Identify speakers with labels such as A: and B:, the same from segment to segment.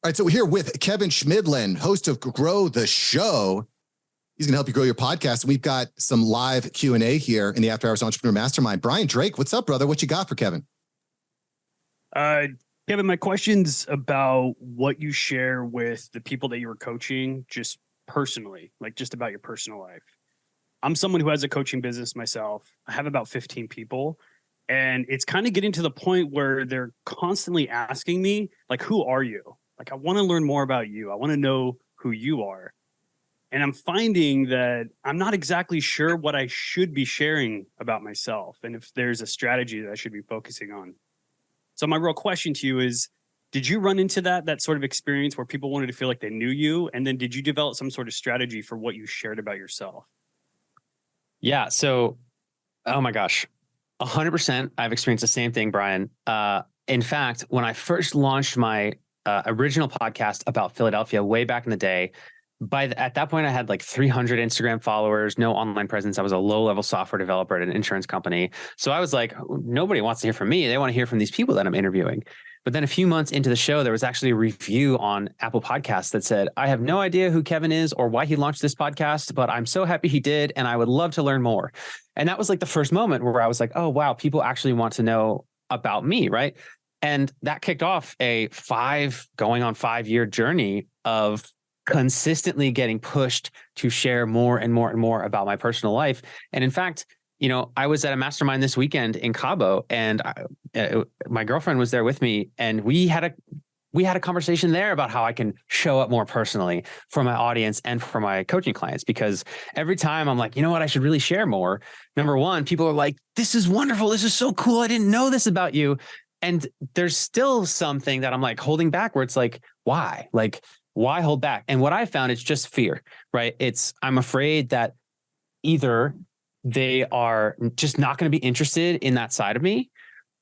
A: All right, so we're here with Kevin Chemidlin, host of Grow the Show. He's going to help you grow your podcast. And we've got some live Q&A here in the After Hours Entrepreneur Mastermind. Brian Drake, what's up, brother? What you got for Kevin?
B: Kevin, my question's about what you share with the people that you were coaching, just personally, like just about your personal life. I'm someone who has a coaching business myself. I have about 15 people, and it's kind of getting to the point where they're constantly asking me, like, who are you? Like, I want to learn more about you. I want to know who you are. And I'm finding that I'm not exactly sure what I should be sharing about myself and if there's a strategy that I should be focusing on. So my real question to you is, did you run into that sort of experience where people wanted to feel like they knew you? And then did you develop some sort of strategy for what you shared about yourself?
C: Yeah. So, oh my gosh, 100%. I've experienced the same thing, Brian. In fact, when I first launched my original podcast about Philadelphia way back in the day, at that point, I had like 300 Instagram followers, no online presence. I was a low-level software developer at an insurance company. So I was like, nobody wants to hear from me. They want to hear from these people that I'm interviewing. But then a few months into the show, there was actually a review on Apple Podcasts that said, I have no idea who Kevin is or why he launched this podcast, but I'm so happy he did, and I would love to learn more. And that was like the first moment where I was like, oh, wow, people actually want to know about me, right? And that kicked off a 5-year journey of consistently getting pushed to share more and more and more about my personal life. And in fact, I was at a mastermind this weekend in Cabo, and my girlfriend was there with me, and we had a conversation there about how I can show up more personally for my audience and for my coaching clients. Because every time I'm like, you know what, I should really share more. Number one, people are like, this is wonderful. This is so cool. I didn't know this about you. And there's still something that I'm like holding back where it's like, why? Like, why hold back? And what I found, it's just fear, right? I'm afraid that either they are just not going to be interested in that side of me,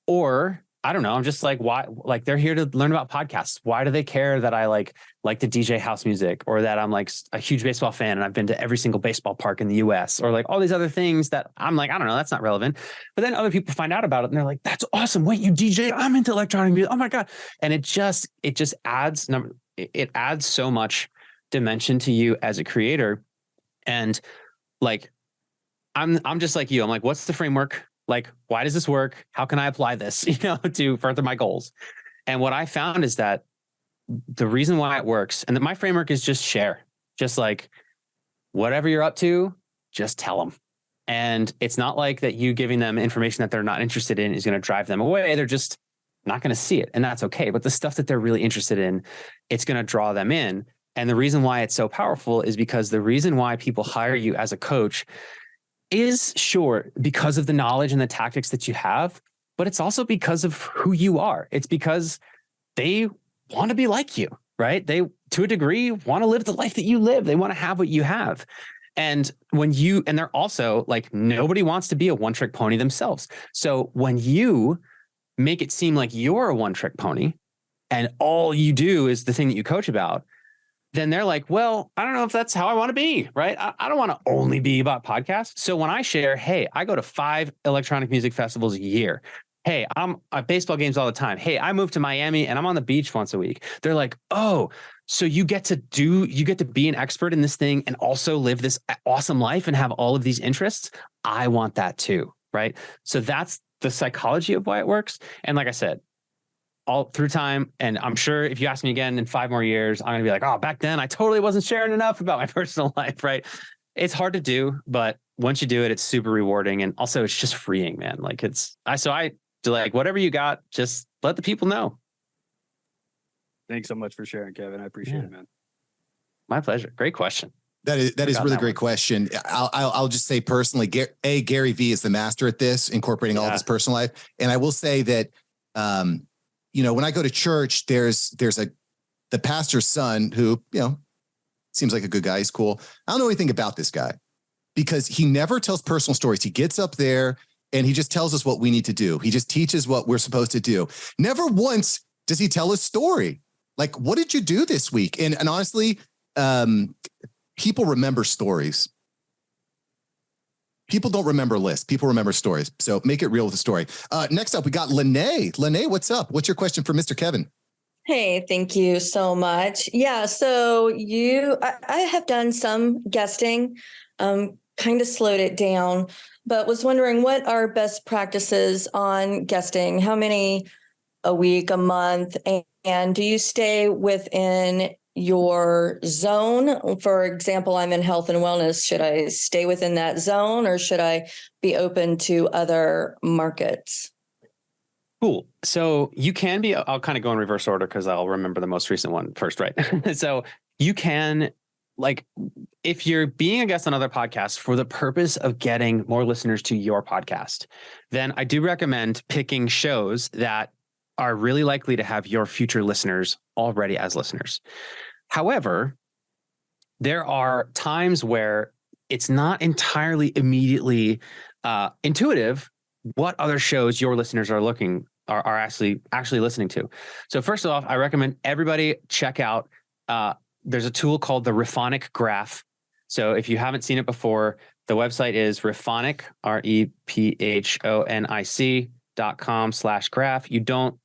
C: or I don't know. I'm just like, why? Like, they're here to learn about podcasts. Why do they care that I like to DJ house music, or that I'm like a huge baseball fan and I've been to every single baseball park in the US, or like all these other things that I'm like, I don't know, that's not relevant. But then other people find out about it and they're like, that's awesome. Wait, you DJ? I'm into electronic music. Oh my God. And it just adds so much dimension to you as a creator. And like, I'm just like you. I'm like, what's the framework? Like, why does this work? How can I apply this, to further my goals? And what I found is that the reason why it works, and that my framework is just share, just like whatever you're up to, just tell them. And it's not like that you giving them information that they're not interested in is going to drive them away. They're just not going to see it. And that's okay. But the stuff that they're really interested in, it's going to draw them in. And the reason why it's so powerful is because the reason why people hire you as a coach is sure because of the knowledge and the tactics that you have, but it's also because of who you are. It's because they want to be like you, right? They, to a degree, want to live the life that you live. They want to have what you have. And they're also like, nobody wants to be a one-trick pony themselves. So when you make it seem like you're a one-trick pony and all you do is the thing that you coach about, then they're like, well, I don't know if that's how I want to be, right? I don't want to only be about podcasts. So when I share, hey, I go to 5 electronic music festivals a year. Hey, I'm at baseball games all the time. Hey, I moved to Miami and I'm on the beach once a week. They're like, oh, so you get to be an expert in this thing and also live this awesome life and have all of these interests. I want that too, right? So that's the psychology of why it works. And like I said, all through time. And I'm sure if you ask me again in 5 more years, I'm going to be like, oh, back then I totally wasn't sharing enough about my personal life, right? It's hard to do, but once you do it, it's super rewarding. And also it's just freeing, man. Like I do like whatever you got, just let the people know.
B: Thanks so much for sharing, Kevin. I appreciate it, man.
C: My pleasure. Great question.
A: That is really great question. I'll just say personally, Gary V is the master at this, incorporating all of his personal life. And I will say that, when I go to church, there's the pastor's son who, seems like a good guy. He's cool. I don't know anything about this guy because he never tells personal stories. He gets up there and he just tells us what we need to do. He just teaches what we're supposed to do. Never once does he tell a story. Like, what did you do this week? And honestly, people remember stories. People don't remember lists. People remember stories. So make it real with the story. Next up, we got Lene. Lene, what's up? What's your question for Mr. Kevin?
D: Hey, thank you so much. Yeah, so I have done some guesting, kind of slowed it down, but was wondering what are best practices on guesting? How many a week, a month? And do you stay within your zone? For example, I'm in health and wellness. Should I stay within that zone or should I be open to other markets?
C: Cool. So you can be, I'll kind of go in reverse order because I'll remember the most recent one first, right? So you can, like, if you're being a guest on other podcasts for the purpose of getting more listeners to your podcast, then I do recommend picking shows that are really likely to have your future listeners already as listeners. However, there are times where it's not entirely immediately intuitive what other shows your listeners are actually listening to. So first off, I recommend everybody check out, there's a tool called the Rephonic graph. So if you haven't seen it before, the website is Rephonic, REPHONIC.com/graph. You don't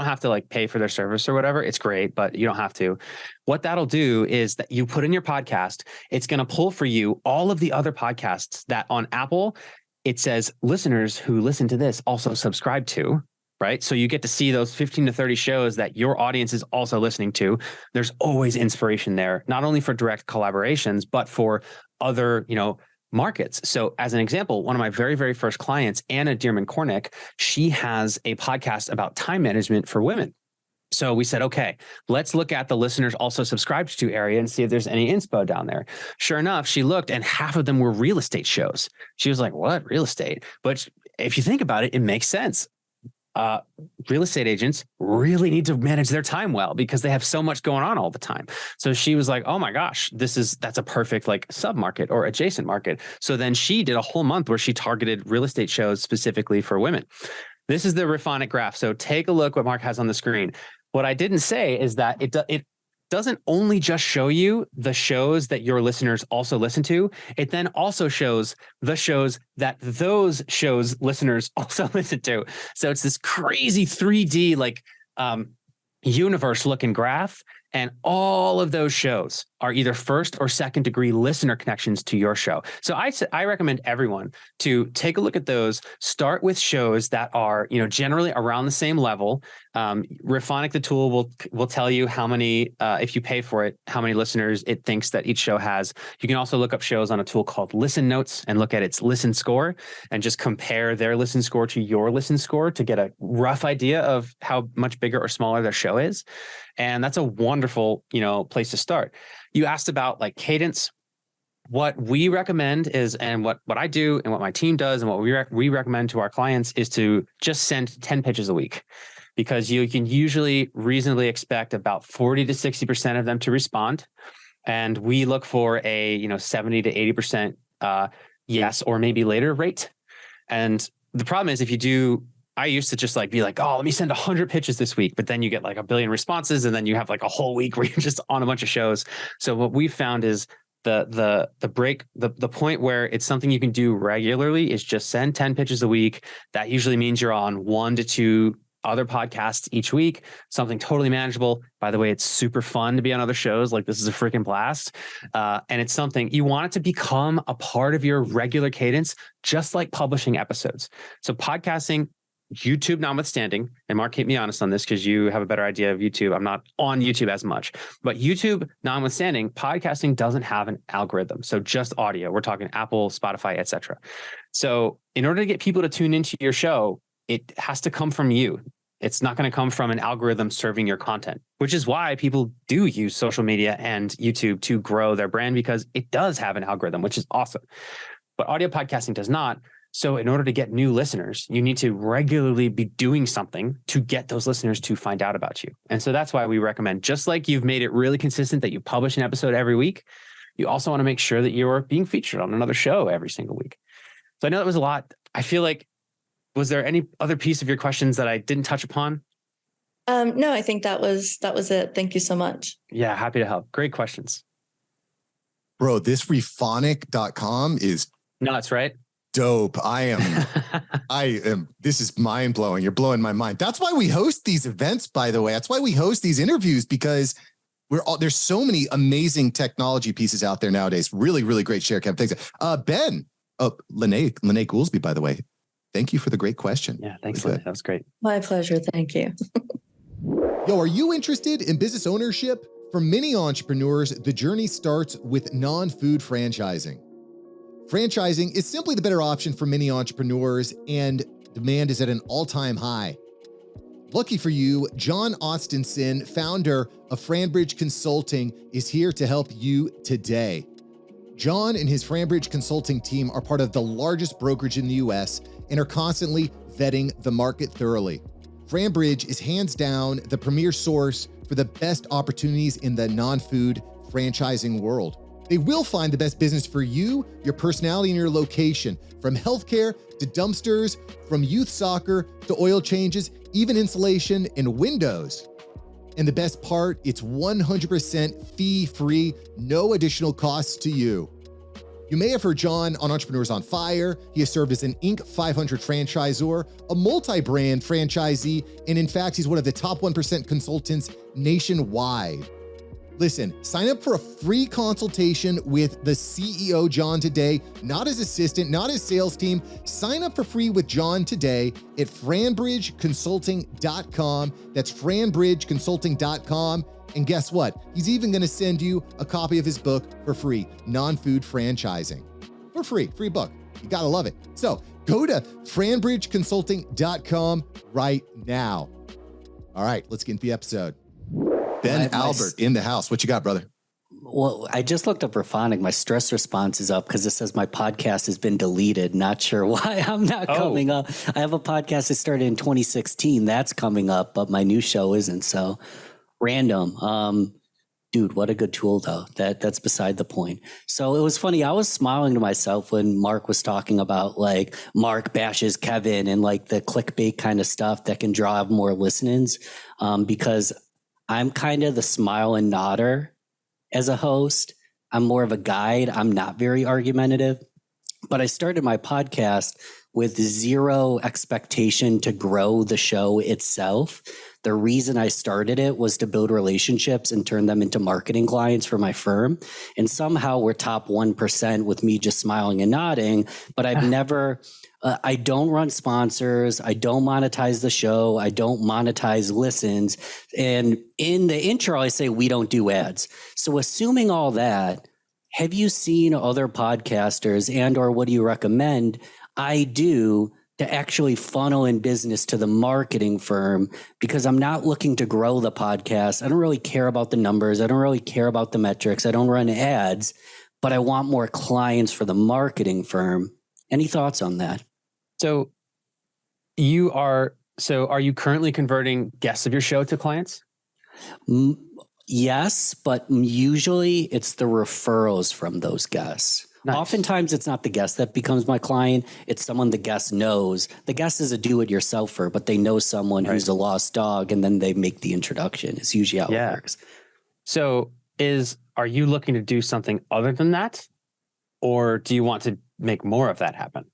C: have to like pay for their service or whatever. It's great, but you don't have to. What that'll do is that you put in your podcast, it's going to pull for you all of the other podcasts that on Apple, it says listeners who listen to this also subscribe to, right? So you get to see those 15 to 30 shows that your audience is also listening to. There's always inspiration there, not only for direct collaborations, but for other, markets. So as an example, one of my very, very first clients, Anna Dearman-Kornick, she has a podcast about time management for women. So we said, okay, let's look at the listeners also subscribed to area and see if there's any inspo down there. Sure enough, she looked and half of them were real estate shows. She was like, what, real estate? But if you think about it, it makes sense. Real estate agents really need to manage their time well because they have so much going on all the time. So she was like, oh my gosh, that's a perfect like sub-market or adjacent market. So then she did a whole month where she targeted real estate shows specifically for women. This is the Rephonic graph. So take a look what Mark has on the screen. What I didn't say is that it doesn't only just show you the shows that your listeners also listen to. It then also shows the shows that those shows listeners also listen to. So it's this crazy 3D like universe looking graph. And all of those shows are either first or second degree listener connections to your show. So I recommend everyone to take a look at those. Start with shows that are, generally around the same level. Rephonic, the tool, will tell you how many, if you pay for it, how many listeners it thinks that each show has. You can also look up shows on a tool called Listen Notes and look at its listen score and just compare their listen score to your listen score to get a rough idea of how much bigger or smaller their show is. And that's a wonderful, place to start. You asked about like cadence. What we recommend is, and what I do and what my team does and what we recommend to our clients is to just send 10 pitches a week, because you can usually reasonably expect about 40 to 60% of them to respond. And we look for a, 70 to 80% yes or maybe later rate. And the problem is if you do, I used to just be like, oh, let me send 100 pitches this week, but then you get like a billion responses and then you have like a whole week where you're just on a bunch of shows. So what we've found is the point where it's something you can do regularly is just send 10 pitches a week. That usually means you're on 1 to 2 other podcasts each week, something totally manageable. By the way, it's super fun to be on other shows. Like this is a freaking blast. And it's something you want it to become a part of your regular cadence, just like publishing episodes. So podcasting, YouTube notwithstanding, and Mark, keep me honest on this because you have a better idea of YouTube. I'm not on YouTube as much, but YouTube notwithstanding, podcasting doesn't have an algorithm. So just audio. We're talking Apple, Spotify, etc. So in order to get people to tune into your show, it has to come from you. It's not going to come from an algorithm serving your content, which is why people do use social media and YouTube to grow their brand, because it does have an algorithm, which is awesome. But audio podcasting does not. So in order to get new listeners, you need to regularly be doing something to get those listeners to find out about you. And so that's why we recommend, just like you've made it really consistent that you publish an episode every week, you also want to make sure that you're being featured on another show every single week. So I know that was a lot. I feel like, was there any other piece of your questions that I didn't touch upon?
D: No, I think that was it. Thank you so much.
C: Yeah, happy to help. Great questions.
A: Bro, this Rephonic.com is
C: nuts, right?
A: dope. This is mind blowing. You're blowing my mind. That's why we host these events, by the way. That's why we host these interviews, because there's so many amazing technology pieces out there nowadays. Really, really great share, Kevin. Thanks. Ben, Lene Goolsby, by the way. Thank you for the great question.
C: Yeah, thanks, Lene. That was great.
D: My pleasure. Thank you.
A: Yo, are you interested in business ownership? For many entrepreneurs, the journey starts with non-food franchising. Franchising is simply the better option for many entrepreneurs, and demand is at an all-time high. Lucky for you, John Austinson, founder of Franbridge Consulting, is here to help you today. John and his Franbridge Consulting team are part of the largest brokerage in the US and are constantly vetting the market thoroughly. Franbridge is hands down the premier source for the best opportunities in the non-food franchising world. They will find the best business for you, your personality, and your location. From healthcare to dumpsters, from youth soccer to oil changes, even insulation and windows. And the best part, it's 100% fee-free, no additional costs to you. You may have heard John on Entrepreneurs on Fire. He has served as an Inc. 500 franchisor, a multi-brand franchisee, and in fact, he's one of the top 1% consultants nationwide. Listen, sign up for a free consultation with the CEO, John, today, not his assistant, not his sales team. Sign up for free with John today at franbridgeconsulting.com. That's franbridgeconsulting.com. And guess what? He's even going to send you a copy of his book for free, Non-Food Franchising. For free book. You got to love it. So go to franbridgeconsulting.com right now. All right, let's get into the episode. Ben Albert in the house. What you got, brother?
E: Well, I just looked up Rephonic. My stress response is up because it says my podcast has been deleted. Not sure why I'm not coming up. I have a podcast that started in 2016. That's coming up, but my new show isn't. So random. Dude, what a good tool though. That's beside the point. So it was funny. I was smiling to myself when Mark was talking about like Mark bashes Kevin and like the clickbait kind of stuff that can draw more listenings. Because I'm kind of the smile and nodder as a host. I'm more of a guide. I'm not very argumentative, but I started my podcast with zero expectation to grow the show itself. The reason I started it was to build relationships and turn them into marketing clients for my firm. And somehow we're top 1% with me just smiling and nodding, but I've never... I don't run sponsors. I don't monetize the show. I don't monetize listens. And in the intro, I say we don't do ads. So assuming all that, have you seen other podcasters and or what do you recommend I do to actually funnel in business to the marketing firm? Because I'm not looking to grow the podcast. I don't really care about the numbers. I don't really care about the metrics. I don't run ads, but I want more clients for the marketing firm. Any thoughts on that?
C: So are you currently converting guests of your show to clients?
E: Yes, but usually it's the referrals from those guests. Nice. Oftentimes it's not the guest that becomes my client. It's someone the guest knows. The guest is a do-it-yourselfer, but they know someone who's a lost dog, and then they make the introduction. It's usually how it works.
C: So are you looking to do something other than that? Or do you want to make more of that happen?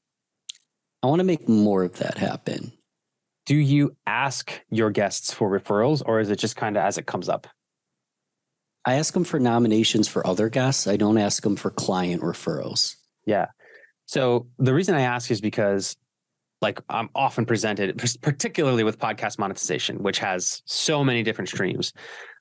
E: I want to make more of that happen.
C: Do you ask your guests for referrals, or is it just kind of as it comes up?
E: I ask them for nominations for other guests. I don't ask them for client referrals.
C: Yeah. So the reason I ask is because like I'm often presented, particularly with podcast monetization, which has so many different streams.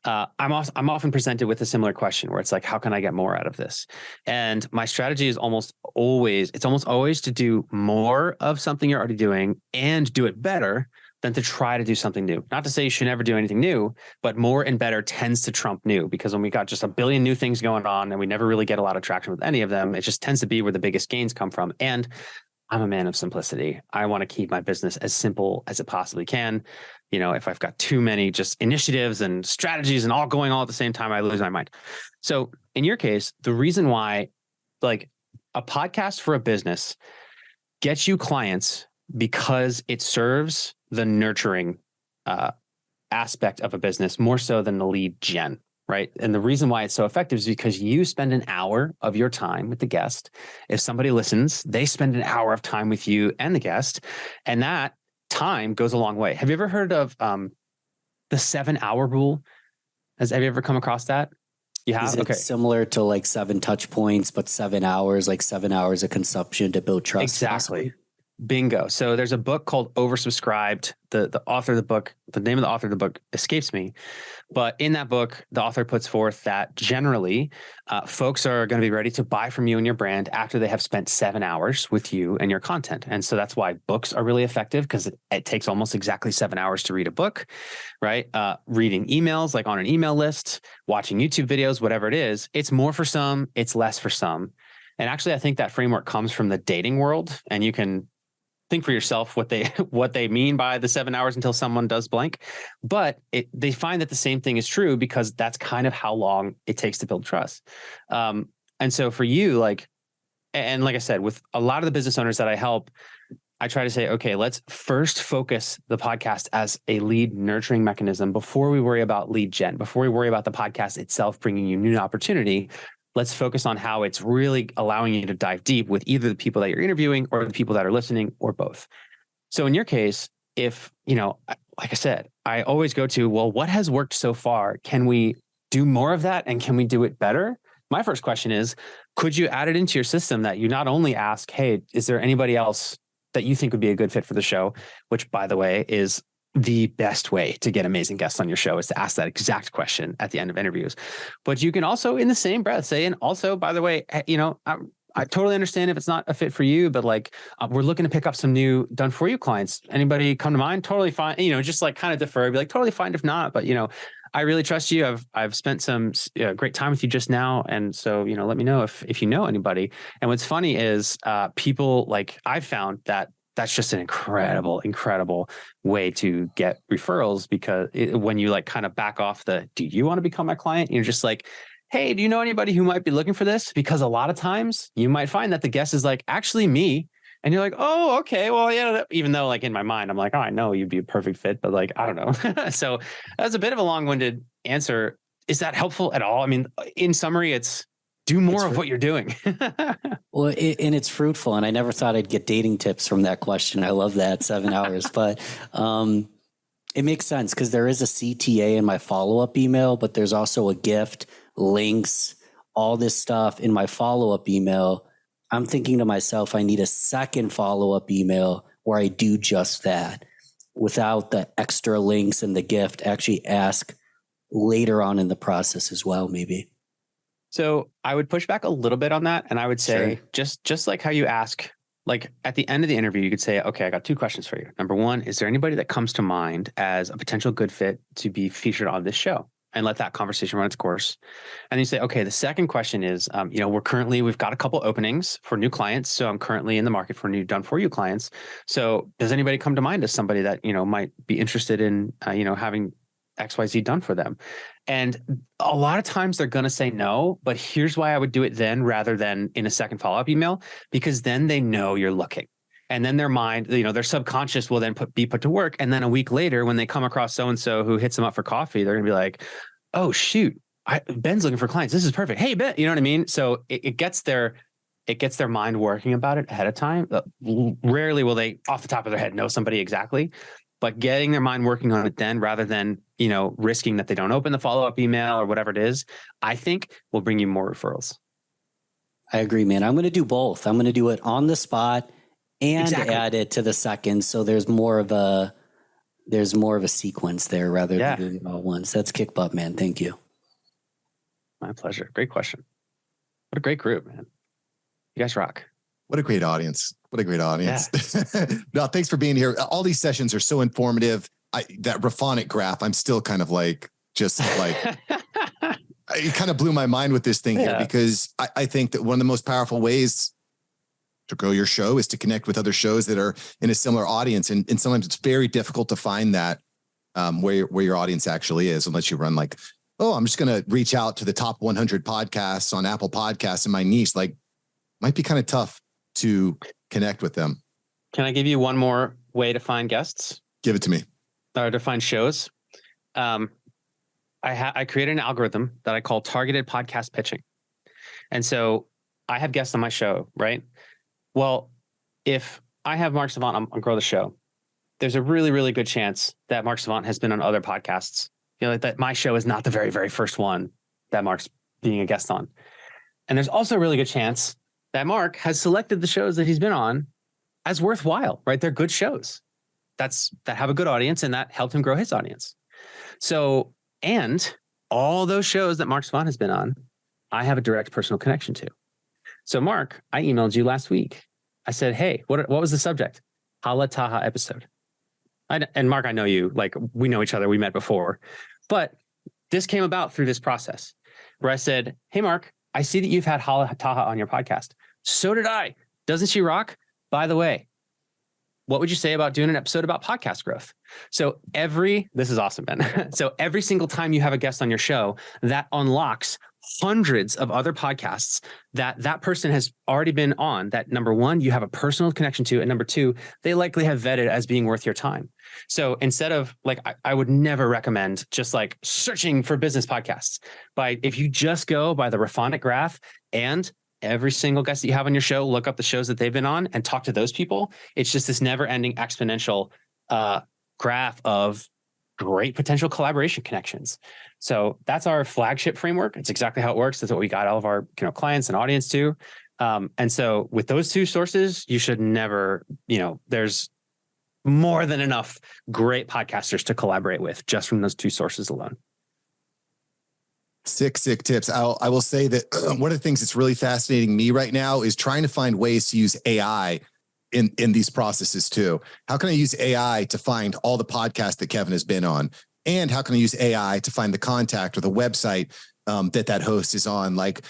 C: I'm often presented with a similar question where it's like, how can I get more out of this? And my strategy is almost always to do more of something you're already doing and do it better than to try to do something new. Not to say you should never do anything new, but more and better tends to trump new, because when we got just a billion new things going on and we never really get a lot of traction with any of them, it just tends to be where the biggest gains come from. And I'm a man of simplicity. I want to keep my business as simple as it possibly can. You know, if I've got too many just initiatives and strategies and all going all at the same time, I lose my mind. So in your case, the reason why like a podcast for a business gets you clients because it serves the nurturing aspect of a business more so than the lead gen, right? And the reason why it's so effective is because you spend an hour of your time with the guest. If somebody listens, they spend an hour of time with you and the guest, and that time goes a long way. Have you ever heard of the 7-hour rule? Have you ever come across that? You have?
E: Is it similar to like 7 touch points, but 7 hours, like 7 hours of consumption to build trust?
C: Exactly.
E: Possibly?
C: Bingo. So there's a book called Oversubscribed. The author of the book, the name of the author of the book escapes me. But in that book, the author puts forth that generally folks are going to be ready to buy from you and your brand after they have spent 7 hours with you and your content. And so that's why books are really effective, because it takes almost exactly 7 hours to read a book, right? Reading emails, like on an email list, watching YouTube videos, whatever it is, it's more for some, it's less for some. And actually, I think that framework comes from the dating world, and you can think for yourself what they mean by the 7 hours until someone does blank. But they find that the same thing is true, because that's kind of how long it takes to build trust. And so for you, like I said, with a lot of the business owners that I help, I try to say, okay, let's first focus the podcast as a lead nurturing mechanism before we worry about lead gen, before we worry about the podcast itself bringing you new opportunity. Let's focus on how it's really allowing you to dive deep with either the people that you're interviewing or the people that are listening, or both. So in your case, if, like I said, I always go to, well, what has worked so far? Can we do more of that? And can we do it better? My first question is, could you add it into your system that you not only ask, hey, is there anybody else that you think would be a good fit for the show? Which, by the way, is the best way to get amazing guests on your show, is to ask that exact question at the end of interviews. But you can also, in the same breath, say, and also, by the way, I totally understand if it's not a fit for you, but like, we're looking to pick up some new done for you clients. Anybody come to mind? Totally fine. Just like kind of defer, be like, totally fine if not, but I really trust you. I've spent some great time with you just now. And so, let me know if you know anybody. And what's funny is people, like, I've found that that's just an incredible way to get referrals, because when you like kind of back off do you want to become my client? You're just like, hey, do you know anybody who might be looking for this? Because a lot of times you might find that the guest is like, actually me. And you're like, oh, okay, well, yeah, even though like in my mind, I'm like, oh, I know you'd be a perfect fit, but like, I don't know. So that's a bit of a long-winded answer. Is that helpful at all? I mean, in summary, it's do more of what you're doing.
E: Well, and it's fruitful. And I never thought I'd get dating tips from that question. I love that 7 hours, but it makes sense, because there is a CTA in my follow-up email, but there's also a gift, links, all this stuff in my follow-up email. I'm thinking to myself, I need a second follow-up email where I do just that without the extra links and the gift. Actually ask later on in the process as well, maybe.
C: So I would push back a little bit on that. And I would say, just like how you ask, like at the end of the interview, you could say, okay, I got 2 questions for you. Number 1, is there anybody that comes to mind as a potential good fit to be featured on this show? And let that conversation run its course. And then you say, okay, the second question is, we've got a couple openings for new clients. So I'm currently in the market for new done for you clients. So does anybody come to mind as somebody that, might be interested in, having XYZ done for them? And a lot of times they're going to say no, but here's why I would do it then rather than in a second follow-up email, because then they know you're looking. And then their mind, their subconscious will then be put to work. And then a week later, when they come across so-and-so who hits them up for coffee, they're going to be like, oh, shoot, Ben's looking for clients. This is perfect. Hey, Ben, you know what I mean? So it gets their mind working about it ahead of time. Rarely will they, off the top of their head, know somebody exactly, but getting their mind working on it then, rather than, risking that they don't open the follow-up email or whatever it is, I think will bring you more referrals.
E: I agree, man. I'm going to do both. I'm going to do it on the spot and add it to the second. So there's more of a sequence there rather than doing it all at once. That's kick butt, man. Thank you.
C: My pleasure. Great question. What a great group, man. You guys rock.
A: What a great audience. Yeah. No, thanks for being here. All these sessions are so informative. That Rephonic graph, I'm still kind of like, it kind of blew my mind with this thing here, because I think that one of the most powerful ways to grow your show is to connect with other shows that are in a similar audience. And sometimes it's very difficult to find that where your audience actually is, unless you run like, oh, I'm just going to reach out to the top 100 podcasts on Apple Podcasts in my niche. Like, might be kind of tough to connect with them.
C: Can I give you one more way to find guests?
A: Give it to me.
C: Or to find shows? I created an algorithm that I call targeted podcast pitching. And so I have guests on my show, right? Well, if I have Mark Savant on Grow the Show, there's a really, really good chance that Mark Savant has been on other podcasts. You know, that my show is not the very, very first one that Mark's being a guest on. And there's also a really good chance that Mark has selected the shows that he's been on as worthwhile, right? They're good shows that have a good audience, and that helped him grow his audience. So, and all those shows that Mark Savant has been on, I have a direct personal connection to. So Mark, I emailed you last week. I said, hey, what was the subject? Hala Taha episode. And Mark, I know you, like we know each other, we met before, but this came about through this process where I said, hey, Mark, I see that you've had Hala Taha on your podcast. So did I. Doesn't she rock? By the way, what would you say about doing an episode about podcast growth? So this is awesome, Ben. So every single time you have a guest on your show, that unlocks hundreds of other podcasts that person has already been on, that number one, you have a personal connection to, and number two, they likely have vetted as being worth your time. So instead of like, I would never recommend just like searching for business podcasts. If you just go by the Rephonic graph and every single guest that you have on your show, look up the shows that they've been on and talk to those people. It's just this never ending exponential graph of great potential collaboration connections. So that's our flagship framework. It's exactly how it works. That's what we got all of our clients and audience to. And so with those two sources, you should never, there's more than enough great podcasters to collaborate with just from those two sources alone.
A: Sick tips. I will say that one of the things that's really fascinating me right now is trying to find ways to use AI in these processes too. How can I use AI to find all the podcasts that Kevin has been on? And how can I use AI to find the contact or the website that host is on? Like,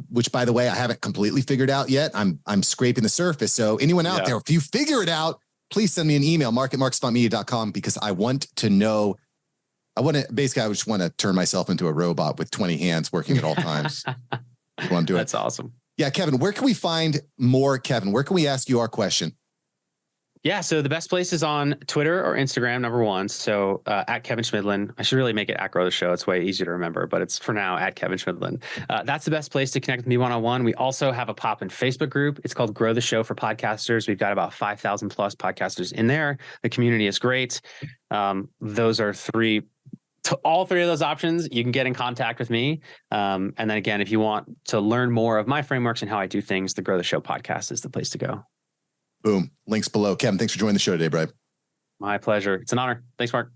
A: which by the way, I haven't completely figured out yet. I'm scraping the surface. So anyone out there, if you figure it out, please send me an email, mark@marksavantmedia.com, because I want to know. I just want to turn myself into a robot with 20 hands working at all times. That's what I'm doing.
C: That's awesome.
A: Yeah, Kevin, where can we find more, Kevin? Where can we ask you our question?
C: Yeah, so the best place is on Twitter or Instagram, number one. So at Kevin Chemidlin. I should really make it at Grow the Show. It's way easier to remember, but it's for now at Kevin Chemidlin. That's the best place to connect with me one-on-one. We also have a pop-in Facebook group. It's called Grow the Show for Podcasters. We've got about 5,000 plus podcasters in there. The community is great. Those are all three of those options. You can get in contact with me. And then again, if you want to learn more of my frameworks and how I do things, the Grow the Show podcast is the place to go.
A: Boom. Links below. Kevin, thanks for joining the show today, bro.
C: My pleasure. It's an honor. Thanks, Mark.